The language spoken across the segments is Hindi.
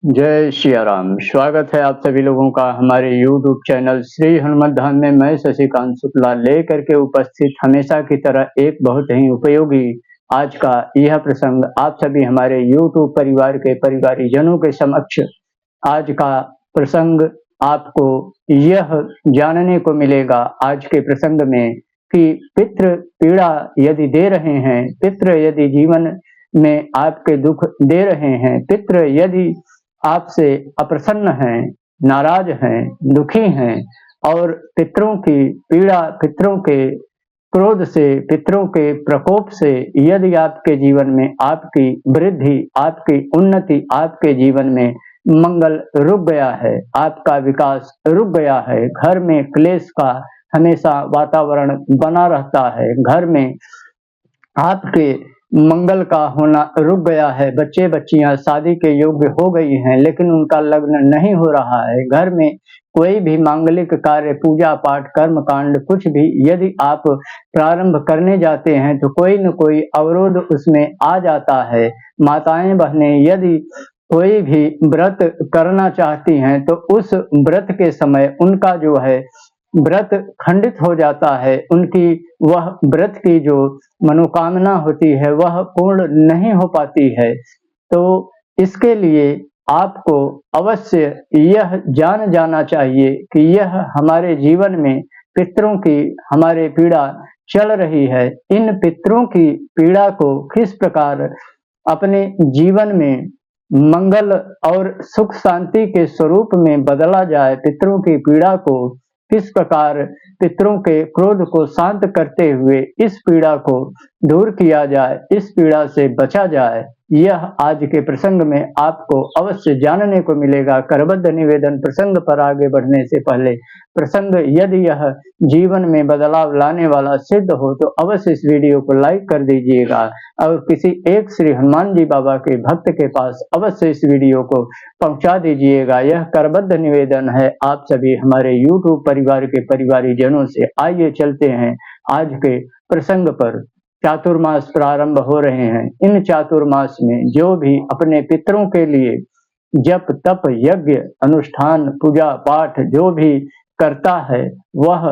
जय सिया राम। स्वागत है आप सभी लोगों का हमारे YouTube चैनल श्री हनुमत धाम में। मैं शशिकांत शुक्ला लेकर के उपस्थित हमेशा की तरह एक बहुत ही उपयोगी आज का यह प्रसंग आप सभी हमारे YouTube परिवार के परिवारीजनों के समक्ष। आज का प्रसंग आपको यह जानने को मिलेगा आज के प्रसंग में कि पितृ पीड़ा यदि दे रहे हैं, पितृ यदि जीवन में आपके दुख दे रहे हैं, पितृ यदि आपसे अप्रसन्न हैं, नाराज हैं, दुखी हैं और पितरों की पीड़ा, पितरों के क्रोध से, पितरों के प्रकोप से यदि आपके जीवन में आपकी वृद्धि, आपकी उन्नति, आपके जीवन में मंगल रुक गया है, आपका विकास रुक गया है, घर में क्लेश का हमेशा वातावरण बना रहता है, घर में आपके मंगल का होना रुक गया है, बच्चे बच्चियां शादी के योग्य हो गई हैं लेकिन उनका लग्न नहीं हो रहा है, घर में कोई भी मांगलिक कार्य, पूजा पाठ, कर्म कांड कुछ भी यदि आप प्रारंभ करने जाते हैं तो कोई न कोई अवरोध उसमें आ जाता है। माताएं बहनें यदि कोई भी व्रत करना चाहती हैं तो उस व्रत के समय उनका जो है व्रत खंडित हो जाता है, उनकी वह व्रत की जो मनोकामना होती है वह पूर्ण नहीं हो पाती है। तो इसके लिए आपको अवश्य यह जान जाना चाहिए कि यह हमारे जीवन में पितरों की हमारे पीड़ा चल रही है। इन पितरों की पीड़ा को किस प्रकार अपने जीवन में मंगल और सुख शांति के स्वरूप में बदला जाए, पितरों की पीड़ा को किस प्रकार पितरों के क्रोध को शांत करते हुए इस पीड़ा को दूर किया जाए, इस पीड़ा से बचा जाए, यह आज के प्रसंग में आपको अवश्य जानने को मिलेगा। करबद्ध निवेदन प्रसंग पर आगे बढ़ने से पहले प्रसंग यदि यह जीवन में बदलाव लाने वाला सिद्ध हो तो अवश्य इस वीडियो को लाइक कर दीजिएगा और किसी एक श्री हनुमान जी बाबा के भक्त के पास अवश्य इस वीडियो को पहुंचा दीजिएगा। यह करबद्ध निवेदन है आप सभी हमारे YouTube परिवार के परिवारीजनों से। आइए चलते हैं आज के प्रसंग पर। चातुर्मास प्रारंभ हो रहे हैं। इन चातुर्मास में जो भी अपने पितरों के लिए जप तप यज्ञ अनुष्ठान पूजा पाठ जो भी करता है वह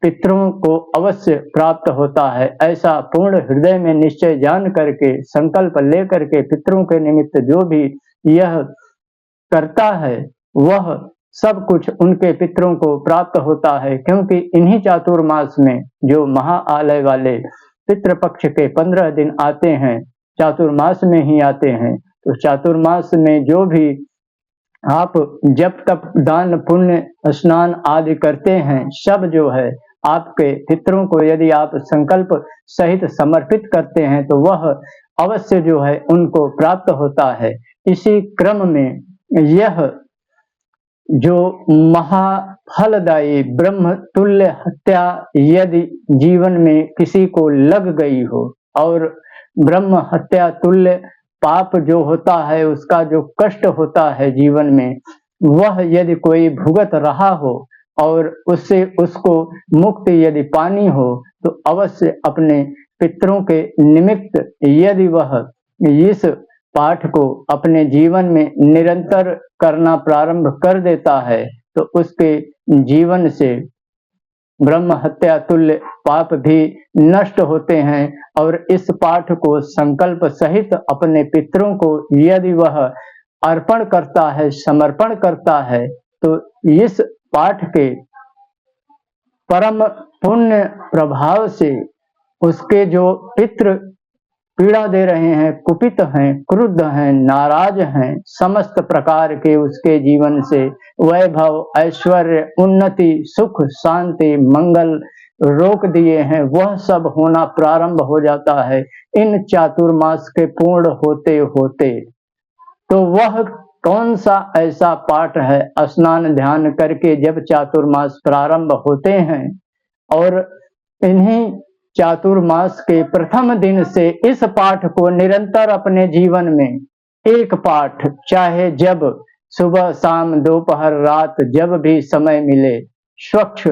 पितरों को अवश्य प्राप्त होता है। ऐसा पूर्ण हृदय में निश्चय जान करके संकल्प लेकर के पितरों के निमित्त जो भी यह करता है वह सब कुछ उनके पितरों को प्राप्त होता है, क्योंकि इन्हीं चातुर्मास में जो महाआलय वाले पितृपक्ष के 15 दिन आते हैं, चातुर्मास में ही आते हैं। तो चातुर्मास में जो भी आप जब तक दान पुण्य स्नान आदि करते हैं सब जो है आपके पितरों को यदि आप संकल्प सहित समर्पित करते हैं तो वह अवश्य जो है उनको प्राप्त होता है। इसी क्रम में यह जो महाफलदायी ब्रह्म तुल्य हत्या यदि जीवन में किसी को लग गई हो और ब्रह्म हत्या तुल्य पाप जो होता है उसका जो कष्ट होता है जीवन में वह यदि कोई भुगत रहा हो और उससे उसको मुक्ति यदि पानी हो तो अवश्य अपने पितरों के निमित्त यदि वह इस पाठ को अपने जीवन में निरंतर करना प्रारंभ कर देता है तो उसके जीवन से ब्रह्म हत्या तुल्य पाप भी नष्ट होते हैं। और इस पाठ को संकल्प सहित अपने पितरों को यदि वह अर्पण करता है, समर्पण करता है तो इस पाठ के परम पुण्य प्रभाव से उसके जो पितृ पीड़ा दे रहे हैं, कुपित हैं, क्रुद्ध हैं, नाराज हैं, समस्त प्रकार के उसके जीवन से वैभव ऐश्वर्य उन्नति सुख शांति मंगल रोक दिए हैं, वह सब होना प्रारंभ हो जाता है इन चातुर्मास के पूर्ण होते होते। तो वह कौन सा ऐसा पाठ है, स्नान ध्यान करके जब चातुर्मास प्रारंभ होते हैं और इन्हीं चातुर्मास के प्रथम दिन से इस पाठ को निरंतर अपने जीवन में एक पाठ चाहे जब सुबह शाम दोपहर रात जब भी समय मिले स्वच्छ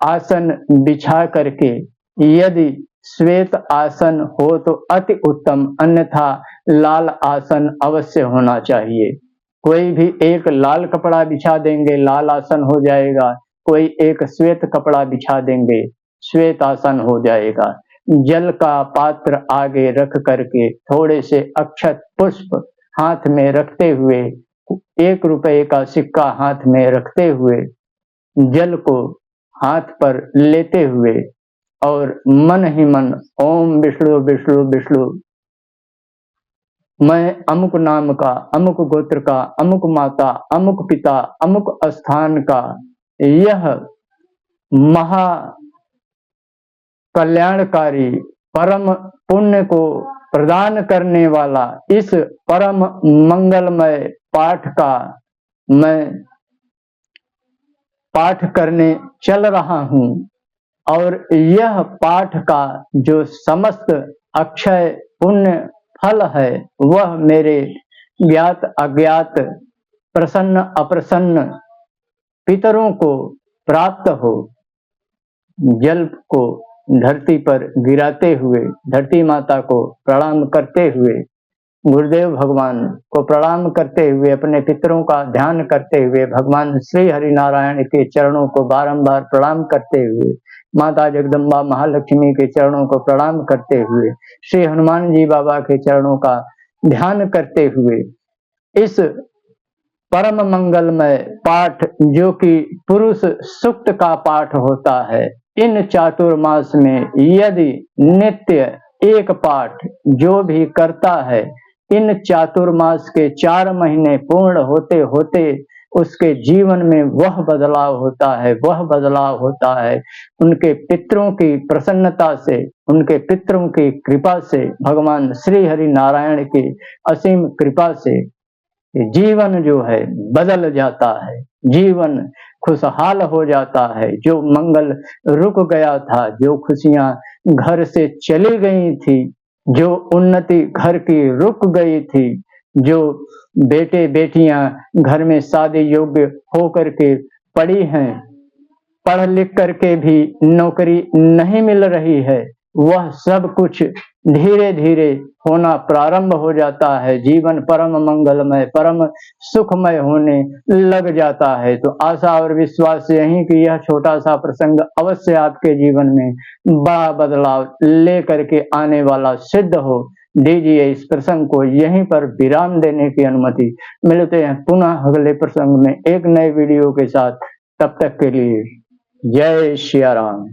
आसन बिछा करके, यदि श्वेत आसन हो तो अति उत्तम, अन्यथा लाल आसन अवश्य होना चाहिए। कोई भी एक लाल कपड़ा बिछा देंगे, लाल आसन हो जाएगा, कोई एक श्वेत कपड़ा बिछा देंगे, श्वेत आसन हो जाएगा। जल का पात्र आगे रख करके थोड़े से अक्षत पुष्प हाथ में रखते हुए, 1 रुपए का सिक्का हाथ में रखते हुए, जल को हाथ पर लेते हुए और मन ही मन ओम विष्णु विष्णु विष्णु, मैं अमुक नाम का, अमुक गोत्र का, अमुक माता, अमुक पिता, अमुक स्थान का, यह महा कल्याणकारी परम पुण्य को प्रदान करने वाला इस परम मंगलमय पाठ का मैं पाठ करने चल रहा हूँ और यह पाठ का जो समस्त अक्षय पुण्य फल है वह मेरे ज्ञात अज्ञात प्रसन्न अप्रसन्न पितरों को प्राप्त हो। जल को धरती पर गिराते हुए, धरती माता को प्रणाम करते हुए, गुरुदेव भगवान को प्रणाम करते हुए, अपने पितरों का ध्यान करते हुए, भगवान श्री हरि नारायण के चरणों को बारंबार प्रणाम करते हुए, माता जगदम्बा महालक्ष्मी के चरणों को प्रणाम करते हुए, श्री हनुमान जी बाबा के चरणों का ध्यान करते हुए, इस परम मंगलमय पाठ जो कि पुरुष सूक्त का पाठ होता है, इन चातुर्मास में यदि नित्य एक पाठ जो भी करता है, इन चातुर्मास के 4 महीने पूर्ण होते होते उसके जीवन में वह बदलाव होता है, वह बदलाव होता है उनके पितरों की प्रसन्नता से, उनके पितरों की कृपा से, भगवान श्री हरि नारायण की असीम कृपा से जीवन जो है बदल जाता है, जीवन खुशहाल हो जाता है। जो मंगल रुक गया था, जो खुशियां घर से चली गई थी, जो उन्नति घर की रुक गई थी, जो बेटे बेटियां घर में शादी योग्य होकर के पड़ी हैं, पढ़ लिख करके भी नौकरी नहीं मिल रही है, वह सब कुछ धीरे धीरे होना प्रारंभ हो जाता है। जीवन परम मंगलमय, परम सुखमय होने लग जाता है। तो आशा और विश्वास यही कि यह छोटा सा प्रसंग अवश्य आपके जीवन में बड़ा बदलाव लेकर के आने वाला सिद्ध हो। दीजिए इस प्रसंग को यहीं पर विराम देने की अनुमति। मिलते हैं पुनः अगले प्रसंग में एक नए वीडियो के साथ। तब तक के लिए जय श्री राम।